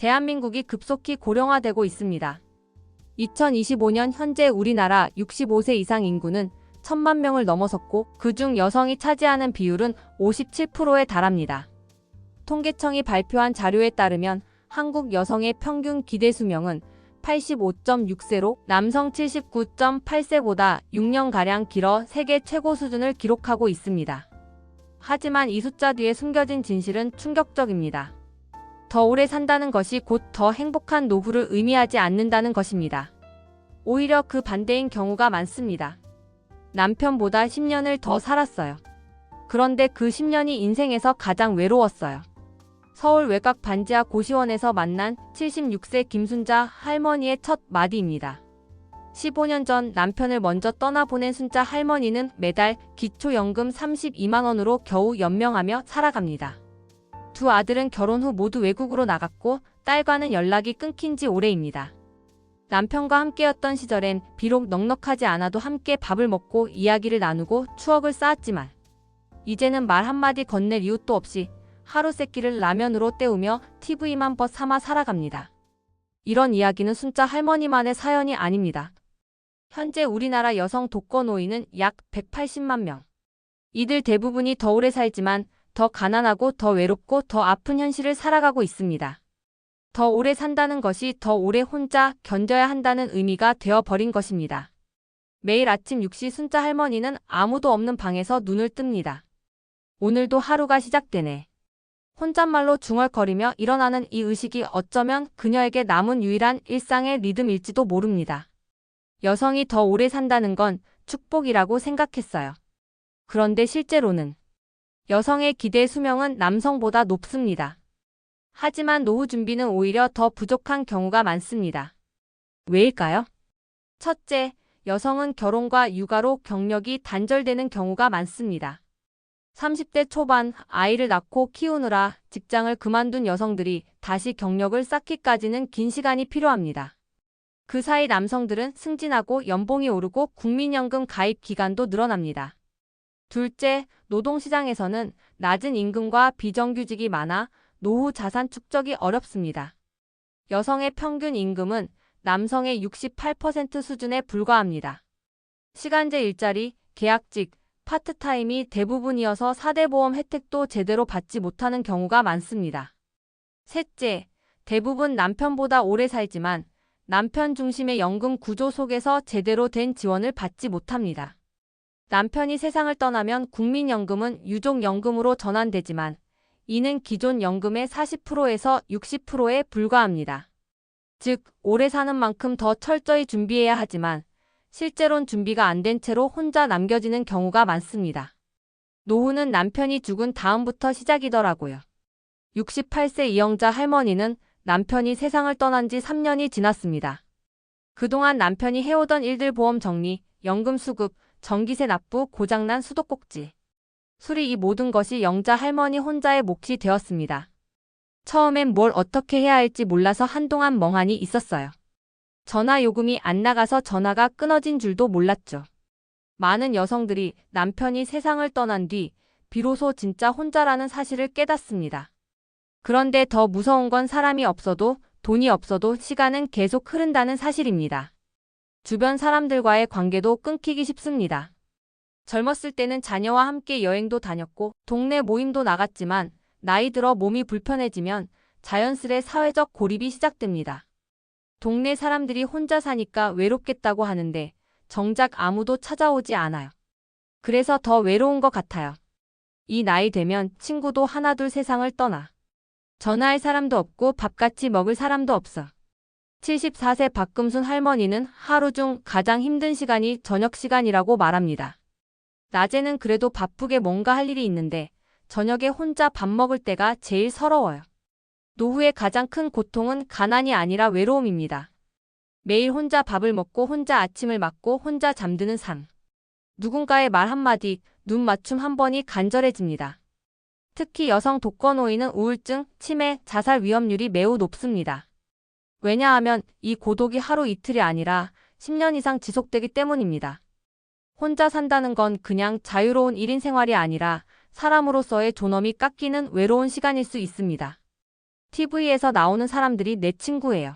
대한민국이 급속히 고령화되고 있습니다. 2025년 현재 우리나라 65세 이상 인구는 1,000만 명을 넘어섰고 그중 여성이 차지하는 비율은 57%에 달합니다. 통계청이 발표한 자료에 따르면 한국 여성의 평균 기대 수명은 85.6세로 남성 79.8세보다 6년가량 길어 세계 최고 수준을 기록하고 있습니다. 하지만 이 숫자 뒤에 숨겨진 진실은 충격적입니다. 더 오래 산다는 것이 곧 더 행복한 노후를 의미하지 않는다는 것입니다. 오히려 그 반대인 경우가 많습니다. 남편보다 10년을 더 살았어요. 그런데 그 10년이 인생에서 가장 외로웠어요. 서울 외곽 반지하 고시원에서 만난 76세 김순자 할머니의 첫 마디입니다. 15년 전 남편을 먼저 떠나보낸 순자 할머니는 매달 기초연금 32만 원으로 겨우 연명하며 살아갑니다. 두 아들은 결혼 후 모두 외국으로 나갔고 딸과는 연락이 끊긴 지 오래입니다. 남편과 함께였던 시절엔 비록 넉넉하지 않아도 함께 밥을 먹고 이야기를 나누고 추억을 쌓았지만 이제는 말 한마디 건넬 이웃도 없이 하루 세끼를 라면으로 때우며 TV만 삼아 살아갑니다. 이런 이야기는 순자 할머니만의 사연이 아닙니다. 현재 우리나라 여성 독거 노인은 약 180만 명. 이들 대부분이 더 오래 살지만 더 가난하고 더 외롭고 더 아픈 현실을 살아가고 있습니다. 더 오래 산다는 것이 더 오래 혼자 견뎌야 한다는 의미가 되어버린 것입니다. 매일 아침 6시 순자 할머니는 아무도 없는 방에서 눈을 뜹니다. 오늘도 하루가 시작되네. 혼잣말로 중얼거리며 일어나는 이 의식이 어쩌면 그녀에게 남은 유일한 일상의 리듬일지도 모릅니다. 여성이 더 오래 산다는 건 축복이라고 생각했어요. 그런데 실제로는 여성의 기대 수명은 남성보다 높습니다. 하지만 노후 준비는 오히려 더 부족한 경우가 많습니다. 왜일까요? 첫째, 여성은 결혼과 육아로 경력이 단절되는 경우가 많습니다. 30대 초반 아이를 낳고 키우느라 직장을 그만둔 여성들이 다시 경력을 쌓기까지는 긴 시간이 필요합니다. 그 사이 남성들은 승진하고 연봉이 오르고 국민연금 가입 기간도 늘어납니다. 둘째, 노동시장에서는 낮은 임금과 비정규직이 많아 노후 자산 축적이 어렵습니다. 여성의 평균 임금은 남성의 68% 수준에 불과합니다. 시간제 일자리, 계약직, 파트타임이 대부분이어서 4대 보험 혜택도 제대로 받지 못하는 경우가 많습니다. 셋째, 대부분 남편보다 오래 살지만 남편 중심의 연금 구조 속에서 제대로 된 지원을 받지 못합니다. 남편이 세상을 떠나면 국민연금은 유족연금으로 전환되지만 이는 기존 연금의 40%에서 60%에 불과합니다. 즉, 오래 사는 만큼 더 철저히 준비해야 하지만 실제론 준비가 안 된 채로 혼자 남겨지는 경우가 많습니다. 노후는 남편이 죽은 다음부터 시작이더라고요. 68세 이영자 할머니는 남편이 세상을 떠난 지 3년이 지났습니다. 그동안 남편이 해오던 일들 보험 정리, 연금 수급, 전기세 납부, 고장난 수도꼭지, 수리 이 모든 것이 영자 할머니 혼자의 몫이 되었습니다. 처음엔 뭘 어떻게 해야 할지 몰라서 한동안 멍하니 있었어요. 전화 요금이 안 나가서 전화가 끊어진 줄도 몰랐죠. 많은 여성들이 남편이 세상을 떠난 뒤 비로소 진짜 혼자라는 사실을 깨닫습니다. 그런데 더 무서운 건 사람이 없어도 돈이 없어도 시간은 계속 흐른다는 사실입니다. 주변 사람들과의 관계도 끊기기 쉽습니다. 젊었을 때는 자녀와 함께 여행도 다녔고 동네 모임도 나갔지만 나이 들어 몸이 불편해지면 자연스레 사회적 고립이 시작됩니다. 동네 사람들이 혼자 사니까 외롭겠다고 하는데 정작 아무도 찾아오지 않아요. 그래서 더 외로운 것 같아요. 이 나이 되면 친구도 하나둘 세상을 떠나. 전화할 사람도 없고 밥같이 먹을 사람도 없어. 74세 박금순 할머니는 하루 중 가장 힘든 시간이 저녁 시간이라고 말합니다. 낮에는 그래도 바쁘게 뭔가 할 일이 있는데 저녁에 혼자 밥 먹을 때가 제일 서러워요. 노후의 가장 큰 고통은 가난이 아니라 외로움입니다. 매일 혼자 밥을 먹고 혼자 아침을 맞고 혼자 잠드는 삶. 누군가의 말 한마디, 눈 맞춤 한 번이 간절해집니다. 특히 여성 독거노인은 우울증, 치매, 자살 위험률이 매우 높습니다. 왜냐하면 이 고독이 하루 이틀이 아니라 10년 이상 지속되기 때문입니다. 혼자 산다는 건 그냥 자유로운 1인 생활이 아니라 사람으로서의 존엄이 깎이는 외로운 시간일 수 있습니다. TV에서 나오는 사람들이 내 친구예요.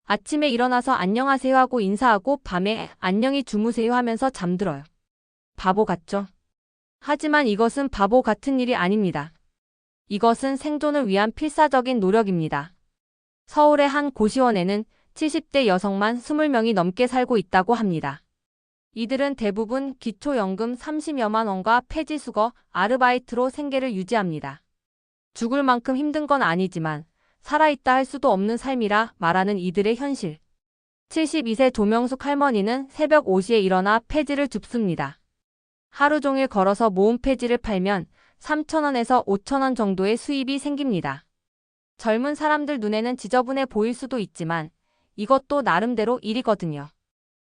아침에 일어나서 안녕하세요 하고 인사하고 밤에 안녕히 주무세요 하면서 잠들어요. 바보 같죠? 하지만 이것은 바보 같은 일이 아닙니다. 이것은 생존을 위한 필사적인 노력입니다. 서울의 한 고시원에는 70대 여성만 20명이 넘게 살고 있다고 합니다. 이들은 대부분 기초연금 30여만 원과 폐지수거, 아르바이트로 생계를 유지합니다. 죽을 만큼 힘든 건 아니지만 살아있다 할 수도 없는 삶이라 말하는 이들의 현실. 72세 조명숙 할머니는 새벽 5시에 일어나 폐지를 줍습니다. 하루 종일 걸어서 모은 폐지를 팔면 3,000원에서 5,000원 정도의 수입이 생깁니다. 젊은 사람들 눈에는 지저분해 보일 수도 있지만 이것도 나름대로 일이거든요.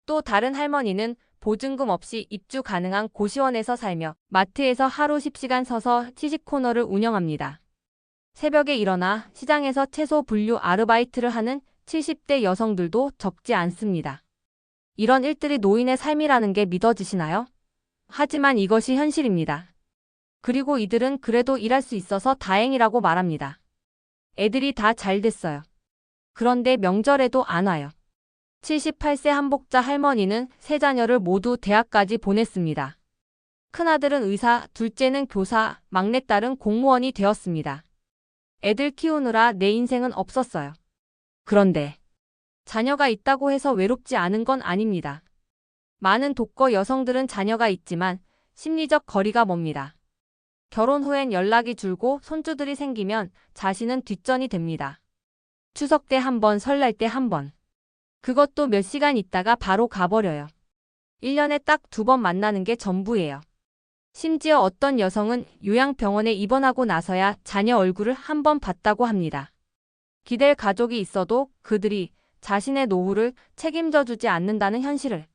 또 다른 할머니는 보증금 없이 입주 가능한 고시원에서 살며 마트에서 하루 10시간 서서 시식 코너를 운영합니다. 새벽에 일어나 시장에서 채소 분류 아르바이트를 하는 70대 여성들도 적지 않습니다. 이런 일들이 노인의 삶이라는 게 믿어지시나요? 하지만 이것이 현실입니다. 그리고 이들은 그래도 일할 수 있어서 다행이라고 말합니다. 애들이 다 잘 됐어요. 그런데 명절에도 안 와요. 78세 한복자 할머니는 세 자녀를 모두 대학까지 보냈습니다. 큰아들은 의사, 둘째는 교사, 막내딸은 공무원이 되었습니다. 애들 키우느라 내 인생은 없었어요. 그런데 자녀가 있다고 해서 외롭지 않은 건 아닙니다. 많은 독거 여성들은 자녀가 있지만 심리적 거리가 멉니다. 결혼 후엔 연락이 줄고 손주들이 생기면 자신은 뒷전이 됩니다. 추석 때 한 번, 설날 때 한 번. 그것도 몇 시간 있다가 바로 가버려요. 1년에 딱 2번 만나는 게 전부예요. 심지어 어떤 여성은 요양병원에 입원하고 나서야 자녀 얼굴을 한 번 봤다고 합니다. 기댈 가족이 있어도 그들이 자신의 노후를 책임져 주지 않는다는 현실을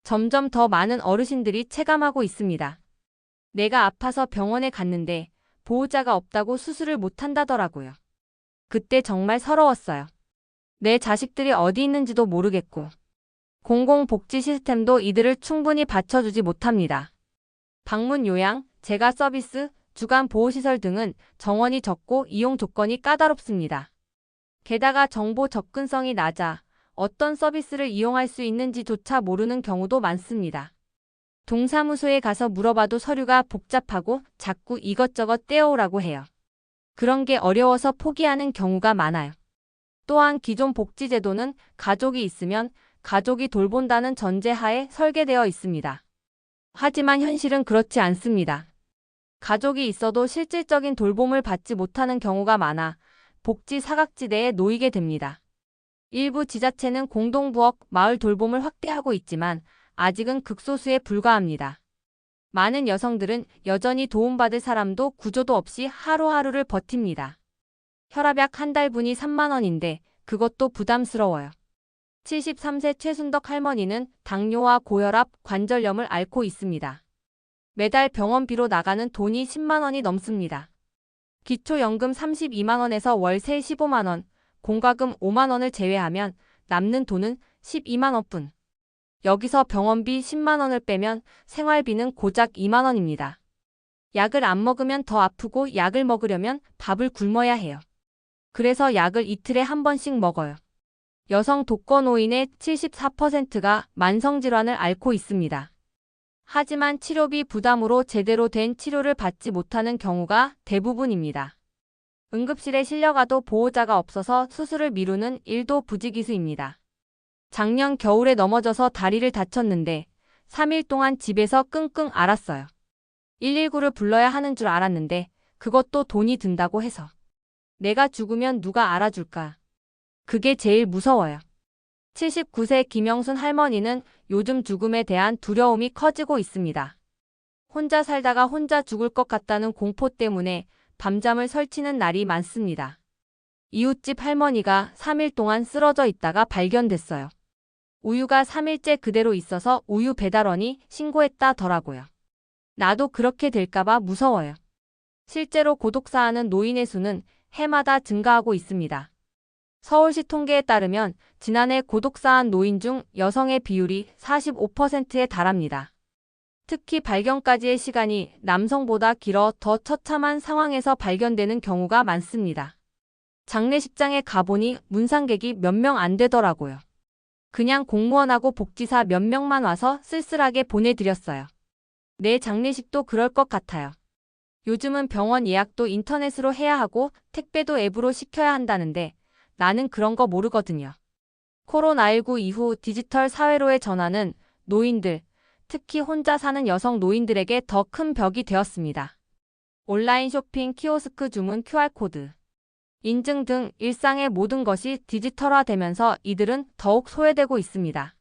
점점 더 많은 어르신들이 체감하고 있습니다. 내가 아파서 병원에 갔는데 보호자가 없다고 수술을 못 한다더라고요. 그때 정말 서러웠어요. 내 자식들이 어디 있는지도 모르겠고 공공복지 시스템도 이들을 충분히 받쳐주지 못합니다. 방문 요양, 재가 서비스, 주간 보호시설 등은 정원이 적고 이용 조건이 까다롭습니다. 게다가 정보 접근성이 낮아 어떤 서비스를 이용할 수 있는지조차 모르는 경우도 많습니다. 동사무소에 가서 물어봐도 서류가 복잡하고 자꾸 이것저것 떼어오라고 해요. 그런 게 어려워서 포기하는 경우가 많아요. 또한 기존 복지제도는 가족이 있으면 가족이 돌본다는 전제하에 설계되어 있습니다. 하지만 현실은 그렇지 않습니다. 가족이 있어도 실질적인 돌봄을 받지 못하는 경우가 많아 복지 사각지대에 놓이게 됩니다. 일부 지자체는 공동부엌, 마을 돌봄을 확대하고 있지만 아직은 극소수에 불과합니다. 많은 여성들은 여전히 도움받을 사람도 구조도 없이 하루하루를 버팁니다. 혈압약 한 달분이 3만 원인데 그것도 부담스러워요. 73세 최순덕 할머니는 당뇨와 고혈압, 관절염을 앓고 있습니다. 매달 병원비로 나가는 돈이 10만 원이 넘습니다. 기초연금 32만 원에서 월세 15만 원, 공과금 5만 원을 제외하면 남는 돈은 12만 원뿐. 여기서 병원비 10만 원을 빼면 생활비는 고작 2만 원입니다. 약을 안 먹으면 더 아프고 약을 먹으려면 밥을 굶어야 해요. 그래서 약을 이틀에 한 번씩 먹어요. 여성 독거노인의 74%가 만성질환을 앓고 있습니다. 하지만 치료비 부담으로 제대로 된 치료를 받지 못하는 경우가 대부분입니다. 응급실에 실려가도 보호자가 없어서 수술을 미루는 일도 부지기수입니다. 작년 겨울에 넘어져서 다리를 다쳤는데 3일 동안 집에서 끙끙 앓았어요. 119를 불러야 하는 줄 알았는데 그것도 돈이 든다고 해서. 내가 죽으면 누가 알아줄까? 그게 제일 무서워요. 79세 김영순 할머니는 요즘 죽음에 대한 두려움이 커지고 있습니다. 혼자 살다가 혼자 죽을 것 같다는 공포 때문에 밤잠을 설치는 날이 많습니다. 이웃집 할머니가 3일 동안 쓰러져 있다가 발견됐어요. 우유가 3일째 그대로 있어서 우유 배달원이 신고했다더라고요. 나도 그렇게 될까봐 무서워요. 실제로 고독사하는 노인의 수는 해마다 증가하고 있습니다. 서울시 통계에 따르면 지난해 고독사한 노인 중 여성의 비율이 45%에 달합니다. 특히 발견까지의 시간이 남성보다 길어 더 처참한 상황에서 발견되는 경우가 많습니다. 장례식장에 가보니 문상객이 몇 명 안 되더라고요. 그냥 공무원하고 복지사 몇 명만 와서 쓸쓸하게 보내드렸어요. 내 장례식도 그럴 것 같아요. 요즘은 병원 예약도 인터넷으로 해야 하고 택배도 앱으로 시켜야 한다는데 나는 그런 거 모르거든요. 코로나19 이후 디지털 사회로의 전환은 노인들, 특히 혼자 사는 여성 노인들에게 더 큰 벽이 되었습니다. 온라인 쇼핑, 키오스크 주문, QR코드, 인증 등 일상의 모든 것이 디지털화되면서 이들은 더욱 소외되고 있습니다.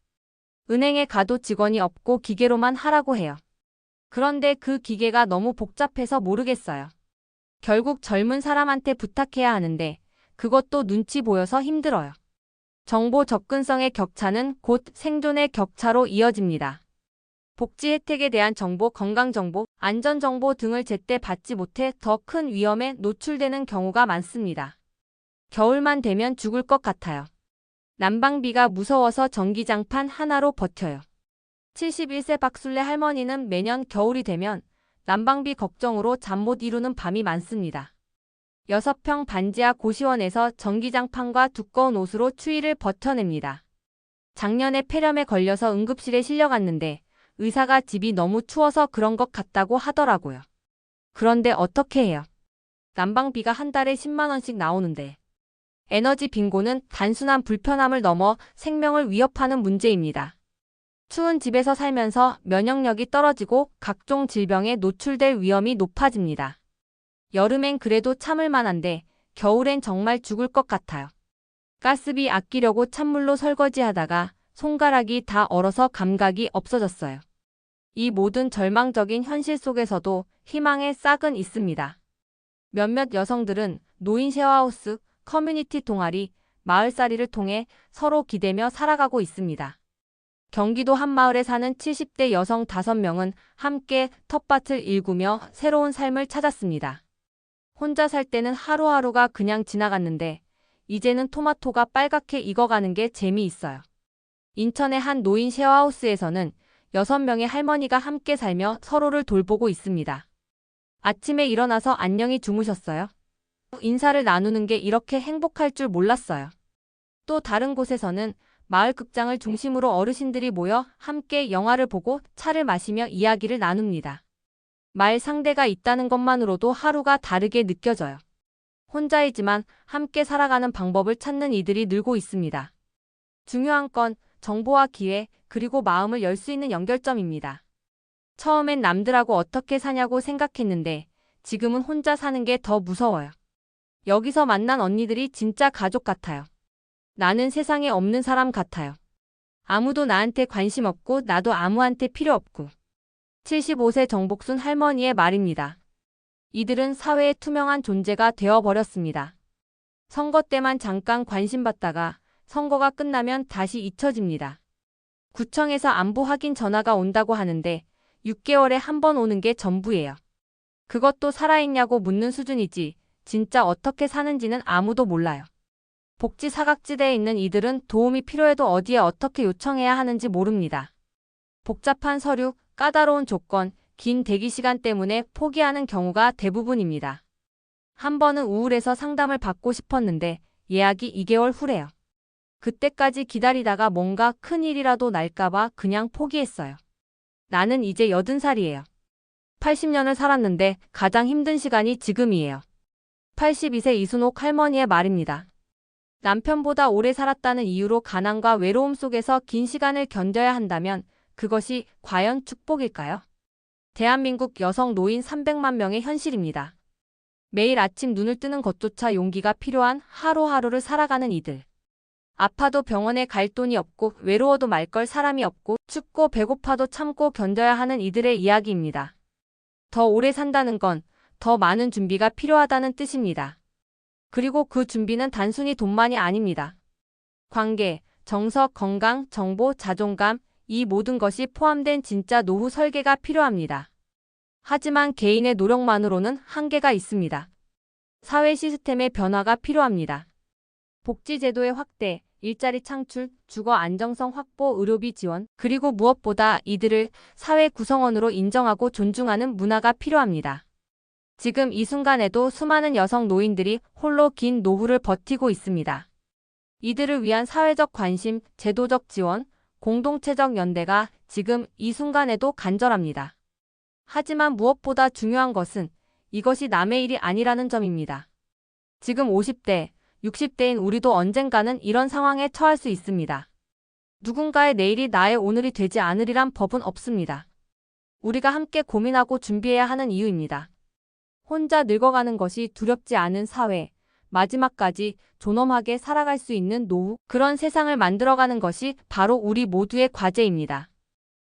은행에 가도 직원이 없고 기계로만 하라고 해요. 그런데 그 기계가 너무 복잡해서 모르겠어요. 결국 젊은 사람한테 부탁해야 하는데 그것도 눈치 보여서 힘들어요. 정보 접근성의 격차는 곧 생존의 격차로 이어집니다. 복지 혜택에 대한 정보, 건강정보, 안전정보 등을 제때 받지 못해 더 큰 위험에 노출되는 경우가 많습니다. 겨울만 되면 죽을 것 같아요. 난방비가 무서워서 전기장판 하나로 버텨요. 71세 박술래 할머니는 매년 겨울이 되면 난방비 걱정으로 잠 못 이루는 밤이 많습니다. 6평 반지하 고시원에서 전기장판과 두꺼운 옷으로 추위를 버텨냅니다. 작년에 폐렴에 걸려서 응급실에 실려갔는데 의사가 집이 너무 추워서 그런 것 같다고 하더라고요. 그런데 어떻게 해요? 난방비가 한 달에 10만 원씩 나오는데. 에너지 빈곤은 단순한 불편함을 넘어 생명을 위협하는 문제입니다. 추운 집에서 살면서 면역력이 떨어지고 각종 질병에 노출될 위험이 높아집니다. 여름엔 그래도 참을 만한데 겨울엔 정말 죽을 것 같아요. 가스비 아끼려고 찬물로 설거지하다가 손가락이 다 얼어서 감각이 없어졌어요. 이 모든 절망적인 현실 속에서도 희망의 싹은 있습니다. 몇몇 여성들은 노인 쉐어하우스, 커뮤니티 동아리, 마을살이를 통해 서로 기대며 살아가고 있습니다. 경기도 한마을에 사는 70대 여성 5명은 함께 텃밭을 일구며 새로운 삶을 찾았습니다. 혼자 살 때는 하루하루가 그냥 지나갔는데 이제는 토마토가 빨갛게 익어가는 게 재미있어요. 인천의 한 노인 쉐어하우스에서는 6명의 할머니가 함께 살며 서로를 돌보고 있습니다. 아침에 일어나서 안녕히 주무셨어요? 인사를 나누는 게 이렇게 행복할 줄 몰랐어요. 또 다른 곳에서는 마을 극장을 중심으로 어르신들이 모여 함께 영화를 보고 차를 마시며 이야기를 나눕니다. 말 상대가 있다는 것만으로도 하루가 다르게 느껴져요. 혼자이지만 함께 살아가는 방법을 찾는 이들이 늘고 있습니다. 중요한 건 정보와 기회, 그리고 마음을 열 수 있는 연결점입니다. 처음엔 남들하고 어떻게 사냐고 생각했는데 지금은 혼자 사는 게 더 무서워요. 여기서 만난 언니들이 진짜 가족 같아요. 나는 세상에 없는 사람 같아요. 아무도 나한테 관심 없고 나도 아무한테 필요 없고. 75세 정복순 할머니의 말입니다. 이들은 사회의 투명한 존재가 되어버렸습니다. 선거 때만 잠깐 관심받다가 선거가 끝나면 다시 잊혀집니다. 구청에서 안부 확인 전화가 온다고 하는데 6개월에 한 번 오는 게 전부예요. 그것도 살아있냐고 묻는 수준이지 진짜 어떻게 사는지는 아무도 몰라요. 복지 사각지대에 있는 이들은 도움이 필요해도 어디에 어떻게 요청해야 하는지 모릅니다. 복잡한 서류, 까다로운 조건, 긴 대기 시간 때문에 포기하는 경우가 대부분입니다. 한 번은 우울해서 상담을 받고 싶었는데 예약이 2개월 후래요. 그때까지 기다리다가 뭔가 큰일이라도 날까봐 그냥 포기했어요. 나는 이제 80살이에요. 80년을 살았는데 가장 힘든 시간이 지금이에요. 82세 이순옥 할머니의 말입니다. 남편보다 오래 살았다는 이유로 가난과 외로움 속에서 긴 시간을 견뎌야 한다면 그것이 과연 축복일까요? 대한민국 여성 노인 300만 명의 현실입니다. 매일 아침 눈을 뜨는 것조차 용기가 필요한 하루하루를 살아가는 이들. 아파도 병원에 갈 돈이 없고 외로워도 말걸 사람이 없고 춥고 배고파도 참고 견뎌야 하는 이들의 이야기입니다. 더 오래 산다는 건 더 많은 준비가 필요하다는 뜻입니다. 그리고 그 준비는 단순히 돈만이 아닙니다. 관계, 정서, 건강, 정보, 자존감, 이 모든 것이 포함된 진짜 노후 설계가 필요합니다. 하지만 개인의 노력만으로는 한계가 있습니다. 사회 시스템의 변화가 필요합니다. 복지제도의 확대, 일자리 창출, 주거 안정성 확보, 의료비 지원, 그리고 무엇보다 이들을 사회 구성원으로 인정하고 존중하는 문화가 필요합니다. 지금 이 순간에도 수많은 여성 노인들이 홀로 긴 노후를 버티고 있습니다. 이들을 위한 사회적 관심, 제도적 지원, 공동체적 연대가 지금 이 순간에도 간절합니다. 하지만 무엇보다 중요한 것은 이것이 남의 일이 아니라는 점입니다. 지금 50대, 60대인 우리도 언젠가는 이런 상황에 처할 수 있습니다. 누군가의 내일이 나의 오늘이 되지 않으리란 법은 없습니다. 우리가 함께 고민하고 준비해야 하는 이유입니다. 혼자 늙어가는 것이 두렵지 않은 사회, 마지막까지 존엄하게 살아갈 수 있는 노후, 그런 세상을 만들어가는 것이 바로 우리 모두의 과제입니다.